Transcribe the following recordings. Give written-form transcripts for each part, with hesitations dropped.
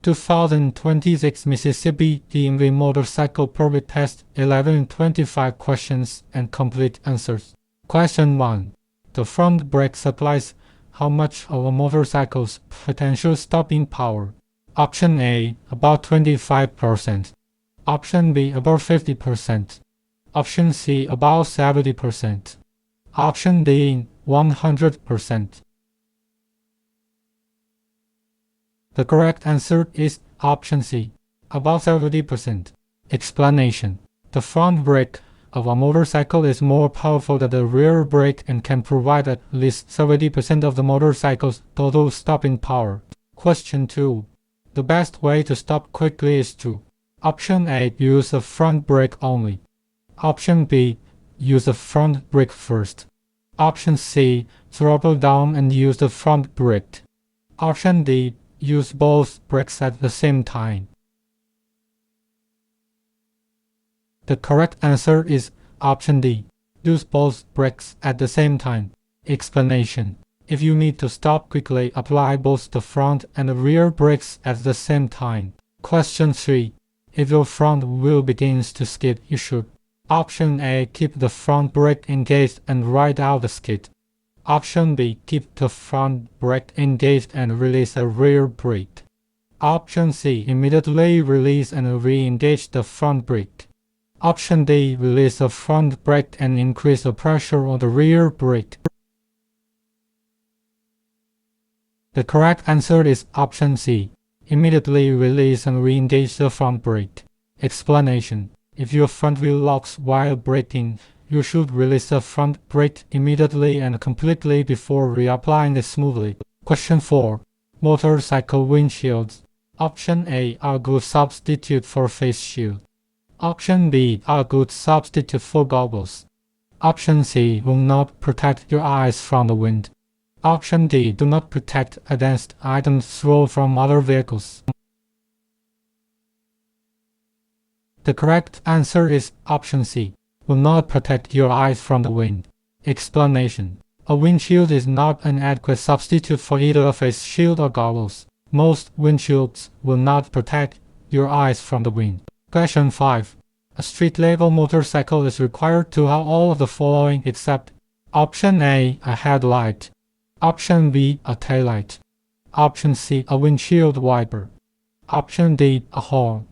2026 Mississippi DMV Motorcycle Permit Test 1125 questions and complete answers. Question 1. The front brake supplies how much of a motorcycle's potential stopping power? Option A, about 25%. Option B, about 50%. Option C, about 70%. Option D, 100%. The correct answer is option C, about 70%. Explanation. The front brake of a motorcycle is more powerful than the rear brake and can provide at least 70% of the motorcycle's total stopping power. Question 2. The best way to stop quickly is to: Option A, use the front brake only. Option B, use the front brake first. Option C, throttle down and use the front brake. Option D, use both brakes at the same time. The correct answer is option D. Use both brakes at the same time. Explanation. If you need to stop quickly, apply both the front and the rear brakes at the same time. Question 3. If your front wheel begins to skid, you should: Option A, keep the front brake engaged and ride out the skid. Option B, keep the front brake engaged and release the rear brake. Option C, immediately release and re-engage the front brake. Option D, release the front brake and increase the pressure on the rear brake. The correct answer is option C, immediately release and re-engage the front brake. Explanation. If your front wheel locks while braking, you should release the front brake immediately and completely before reapplying it smoothly. Question 4. Motorcycle windshields. Option A are a good substitute for face shield. Option B are a good substitute for goggles. Option C will not protect your eyes from the wind. Option D do not protect against items thrown from other vehicles. The correct answer is option C, will not protect your eyes from the wind. Explanation. A windshield is not an adequate substitute for either a face shield or goggles. Most windshields will not protect your eyes from the wind. Question 5. A street-level motorcycle is required to have all of the following except: Option A, a headlight. Option B, a taillight. Option C, a windshield wiper. Option D, a horn.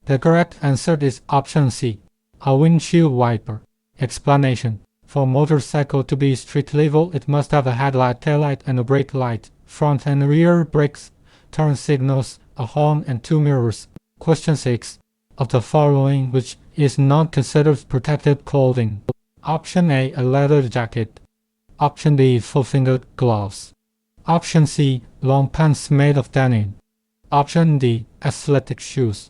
The correct answer is option C, a windshield wiper. Explanation. For a motorcycle to be street level, it must have a headlight, taillight, and a brake light, front and rear brakes, turn signals, a horn, and 2 mirrors. Question 6. Of the following, which is not considered protective clothing? Option A, a leather jacket. Option B, full-fingered gloves. Option C, long pants made of denim. Option D, athletic shoes.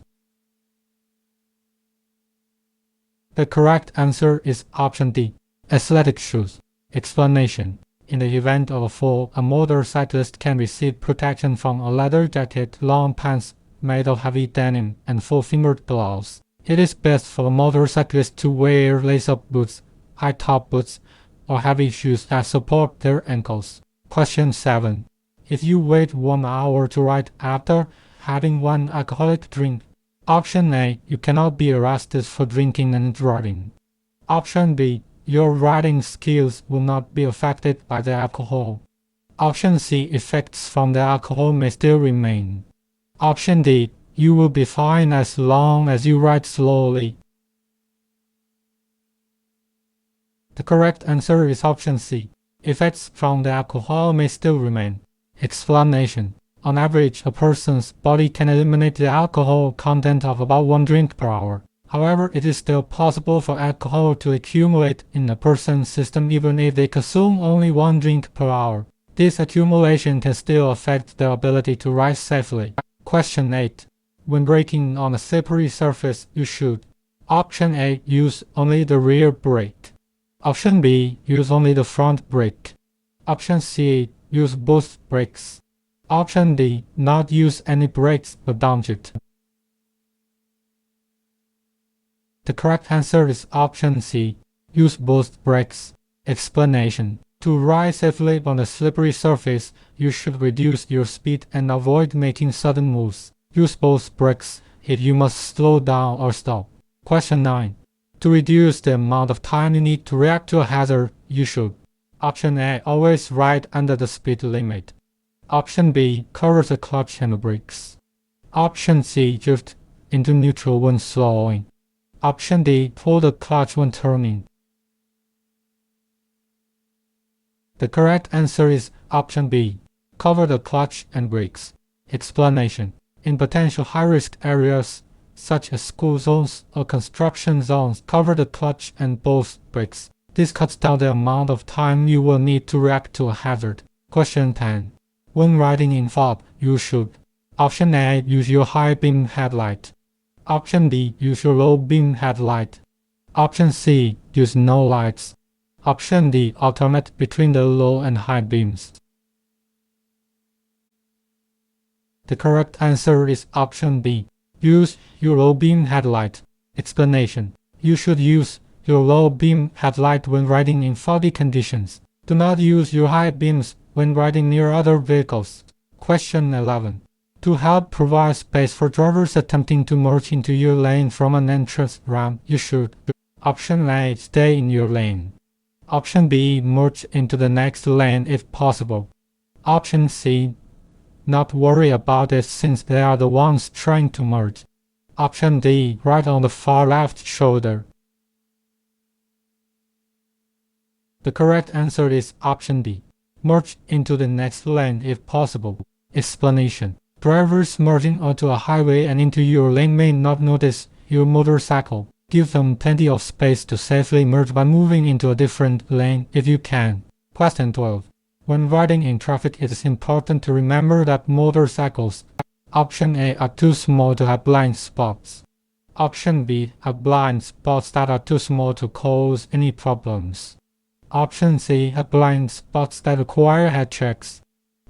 The correct answer is option D, athletic shoes. Explanation. In the event of a fall, a motorcyclist can receive protection from a leather jacket, long pants made of heavy denim, and full-fingered gloves. It is best for a motorcyclist to wear lace-up boots, high-top boots, or heavy shoes that support their ankles. Question 7. If you wait 1 hour to ride after having one alcoholic drink, Option A, you cannot be arrested for drinking and driving. Option B, your riding skills will not be affected by the alcohol. Option C, effects from the alcohol may still remain. Option D, you will be fine as long as you ride slowly. The correct answer is option C, effects from the alcohol may still remain. Explanation. On average, a person's body can eliminate the alcohol content of about 1 drink per hour. However, it is still possible for alcohol to accumulate in a person's system even if they consume only 1 drink per hour. This accumulation can still affect their ability to ride safely. Question 8. When braking on a slippery surface, you should: Option A, use only the rear brake. Option B, use only the front brake. Option C, use both brakes. Option D, not use any brakes but downshift. The correct answer is option C, use both brakes. Explanation. To ride safely on a slippery surface, you should reduce your speed and avoid making sudden moves. Use both brakes if you must slow down or stop. Question 9. To reduce the amount of time you need to react to a hazard, you should: Option A. Always ride under the speed limit. Option B. Cover the clutch and brakes. Option C. Drift into neutral when slowing. Option D. Pull the clutch when turning. The correct answer is option B. Cover the clutch and brakes. Explanation: in potential high-risk areas, such as school zones or construction zones, cover the clutch and both brakes. This cuts down the amount of time you will need to react to a hazard. Question 10. When riding in fog, you should: Option A. Use your high beam headlight. Option B. Use your low beam headlight. Option C. Use no lights. Option D. Alternate between the low and high beams. The correct answer is option B. Use your low beam headlight. Explanation: you should use your low beam headlight when riding in foggy conditions. Do not use your high beams when riding near other vehicles. Question 11. To help provide space for drivers attempting to merge into your lane from an entrance ramp, you should: Option A. Stay in your lane. Option B. Merge into the next lane if possible. Option C. Not worry about it since they are the ones trying to merge. Option D. Ride on the far left shoulder. The correct answer is option D. Merge into the next lane if possible. Explanation: drivers merging onto a highway and into your lane may not notice your motorcycle. Give them plenty of space to safely merge by moving into a different lane if you can. Question 12. When riding in traffic, it is important to remember that motorcycles: Option A. Are too small to have blind spots. Option B. Have blind spots that are too small to cause any problems. Option C. Have blind spots that require head checks.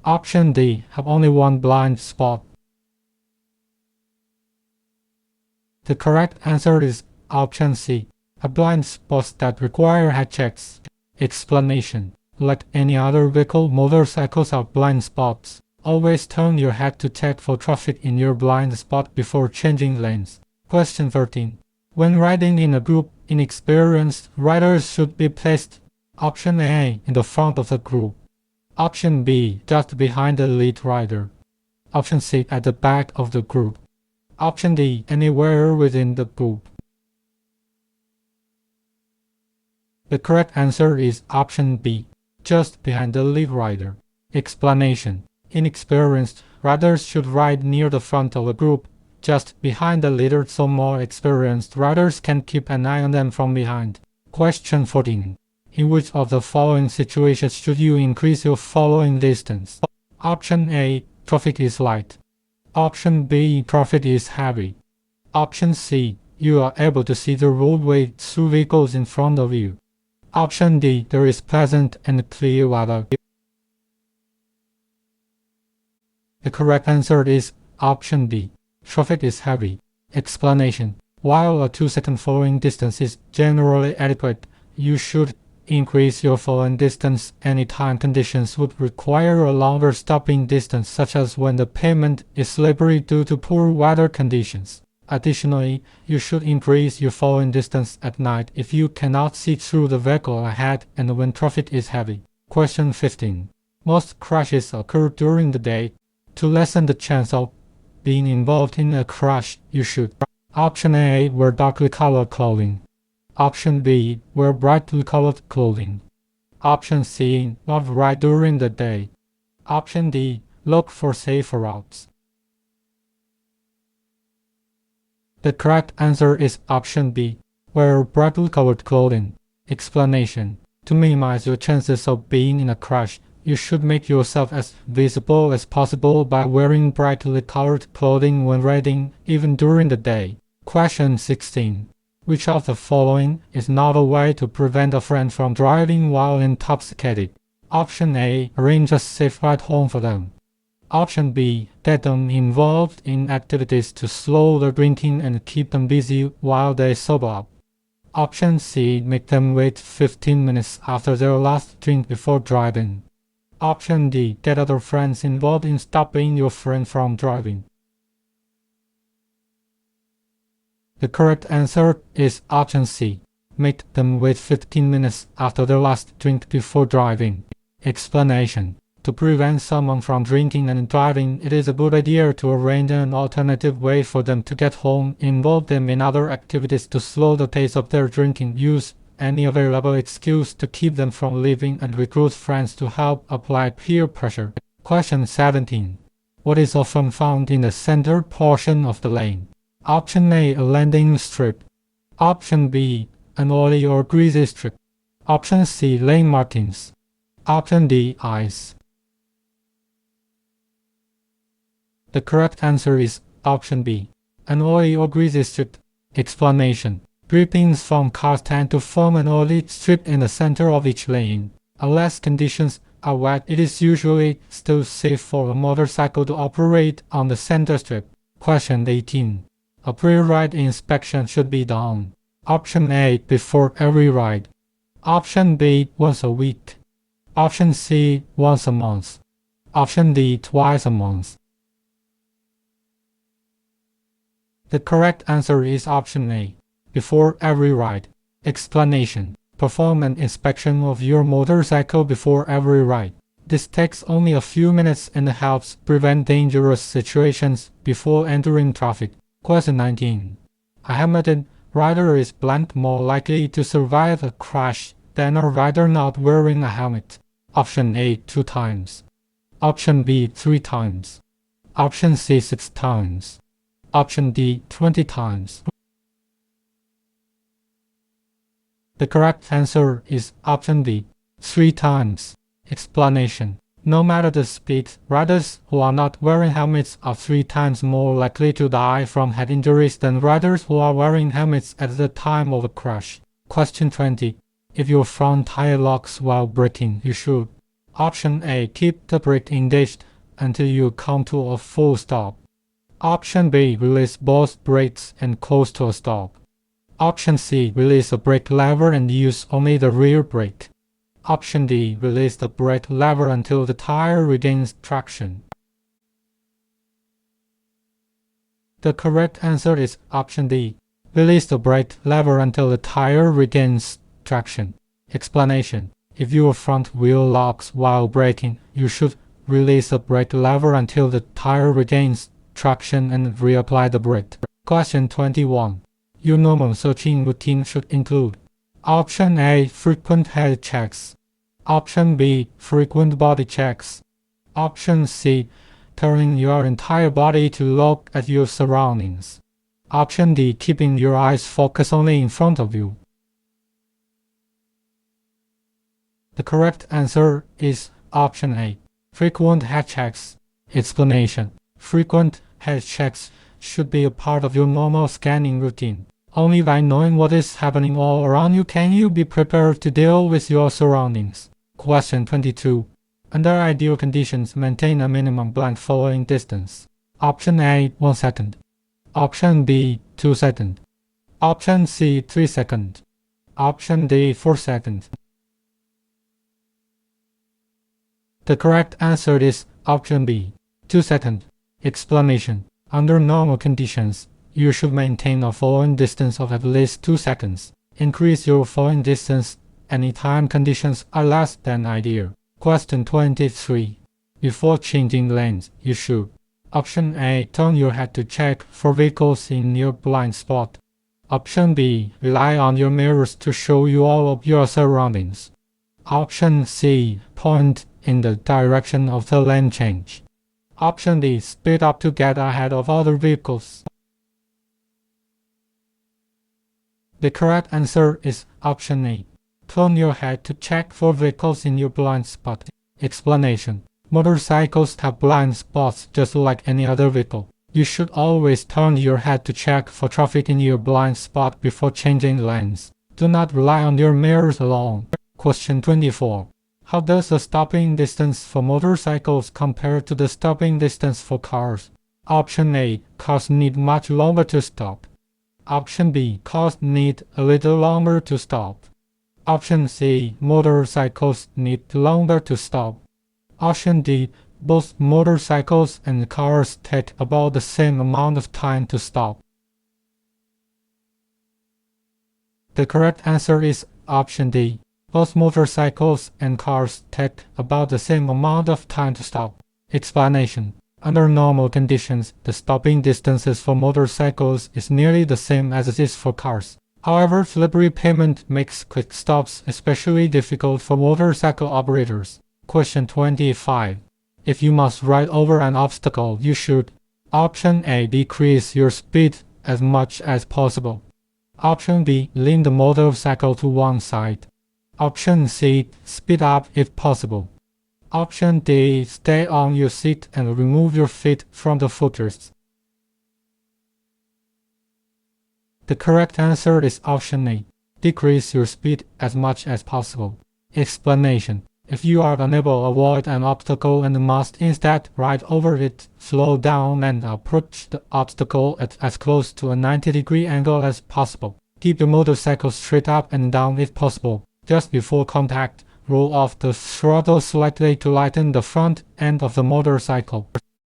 Option D. Have only one blind spot. The correct answer is option C. Have blind spots that require head checks. Explanation: like any other vehicle, motorcycles have blind spots. Always turn your head to check for traffic in your blind spot before changing lanes. Question 13. When riding in a group, inexperienced riders should be placed: Option A. In the front of the group. Option B. Just behind the lead rider. Option C. At the back of the group. Option D. Anywhere within the group. The correct answer is option B. Just behind the lead rider. Explanation: inexperienced riders should ride near the front of a group, just behind the leader, so more experienced riders can keep an eye on them from behind. Question 14. In which of the following situations should you increase your following distance? Option A. Traffic is light. Option B. Traffic is heavy. Option C. You are able to see the roadway through vehicles in front of you. Option D. There is pleasant and clear weather. The correct answer is option D. Traffic is heavy. Explanation: while a 2-second following distance is generally adequate, you should increase your following distance anytime conditions would require a longer stopping distance, such as when the pavement is slippery due to poor weather conditions. Additionally, you should increase your following distance at night if you cannot see through the vehicle ahead and when traffic is heavy. Question 15. Most crashes occur during the day. To lessen the chance of being involved in a crash, you should: Option A. Wear darkly colored clothing. Option B. Wear brightly colored clothing. Option C. Not ride during the day. Option D. Look for safer routes. The correct answer is option B. Wear brightly colored clothing. Explanation: to minimize your chances of being in a crash, you should make yourself as visible as possible by wearing brightly colored clothing when riding, even during the day. Question 16. Which of the following is not a way to prevent a friend from driving while intoxicated? Option A. Arrange a safe ride home for them. Option B. Get them involved in activities to slow their drinking and keep them busy while they sober up. Option C. Make them wait 15 minutes after their last drink before driving. Option D. Get other friends involved in stopping your friend from driving. The correct answer is option C. Make them wait 15 minutes after their last drink before driving. Explanation. To prevent someone from drinking and driving, it is a good idea to arrange an alternative way for them to get home, involve them in other activities to slow the pace of their drinking, use any available excuse to keep them from leaving, and recruit friends to help apply peer pressure. Question 17. What is often found in the center portion of the lane? Option A. A landing strip. Option B. An oily or greasy strip. Option C. Lane markings. Option D. Ice. The correct answer is option B. An oily or greasy strip. Explanation. Drippings from cars tend to form an oily strip in the center of each lane. Unless conditions are wet, it is usually still safe for a motorcycle to operate on the center strip. Question 18. A pre-ride inspection should be done. Option A. Before every ride. Option B. Once a week. Option C. Once a month. Option D. Twice a month. The correct answer is option A. Before every ride. Explanation. Perform an inspection of your motorcycle before every ride. This takes only a few minutes and helps prevent dangerous situations before entering traffic. Question 19. A helmeted rider is blunt more likely to survive a crash than a rider not wearing a helmet. Option A. 2 times. Option B. 3 times. Option C. 6 times. Option D. 20 times. The correct answer is option D. 3 times. Explanation. No matter the speed, riders who are not wearing helmets are 3 times more likely to die from head injuries than riders who are wearing helmets at the time of a crash. Question 20. If your front tire locks while braking, you should. Option A. Keep the brake engaged until you come to a full stop. Option B. Release both brakes and close to a stop. Option C. Release the brake lever and use only the rear brake. Option D. Release the brake lever until the tire regains traction. The correct answer is option D. Release the brake lever until the tire regains traction. Explanation. If your front wheel locks while braking, you should release the brake lever until the tire regains traction and reapply the brake. Question 21. Your normal searching routine should include Option A. Frequent head checks. Option B. Frequent body checks. Option C. Turning your entire body to look at your surroundings. Option D. Keeping your eyes focused only in front of you. The correct answer is option A. Frequent head checks. Explanation. Frequent head checks should be a part of your normal scanning routine. Only by knowing what is happening all around you can you be prepared to deal with your surroundings. Question 22. Under ideal conditions, maintain a minimum blind following distance. Option A. 1 second. Option B. 2 seconds. Option C. 3 seconds. Option D. 4 seconds. The correct answer is option B. 2 seconds. Explanation. Under normal conditions, you should maintain a following distance of at least 2 seconds. Increase your following distance anytime conditions are less than ideal. Question 23. Before changing lanes, you should. Option A. Turn your head to check for vehicles in your blind spot. Option B. Rely on your mirrors to show you all of your surroundings. Option C. Point in the direction of the lane change. Option D. Speed up to get ahead of other vehicles. The correct answer is option A. Turn your head to check for vehicles in your blind spot. Explanation. Motorcycles have blind spots just like any other vehicle. You should always turn your head to check for traffic in your blind spot before changing lanes. Do not rely on your mirrors alone. Question 24. How does the stopping distance for motorcycles compare to the stopping distance for cars? Option A. Cars need much longer to stop. Option B. Cars need a little longer to stop. Option C. Motorcycles need longer to stop. Option D. Both motorcycles and cars take about the same amount of time to stop. The correct answer is option D. Both motorcycles and cars take about the same amount of time to stop. Explanation. Under normal conditions, the stopping distances for motorcycles is nearly the same as it is for cars. However, delivery payment makes quick stops especially difficult for motorcycle operators. Question 25. If you must ride over an obstacle, you should: Option A. Decrease your speed as much as possible. Option B. Lean the motorcycle to one side. Option C. Speed up if possible. Option D. Stay on your seat and remove your feet from the footrest. The correct answer is option A. Decrease your speed as much as possible. Explanation. If you are unable to avoid an obstacle and must instead ride over it, slow down and approach the obstacle at as close to a 90-degree angle as possible. Keep your motorcycle straight up and down if possible. Just before contact, roll off the throttle slightly to lighten the front end of the motorcycle.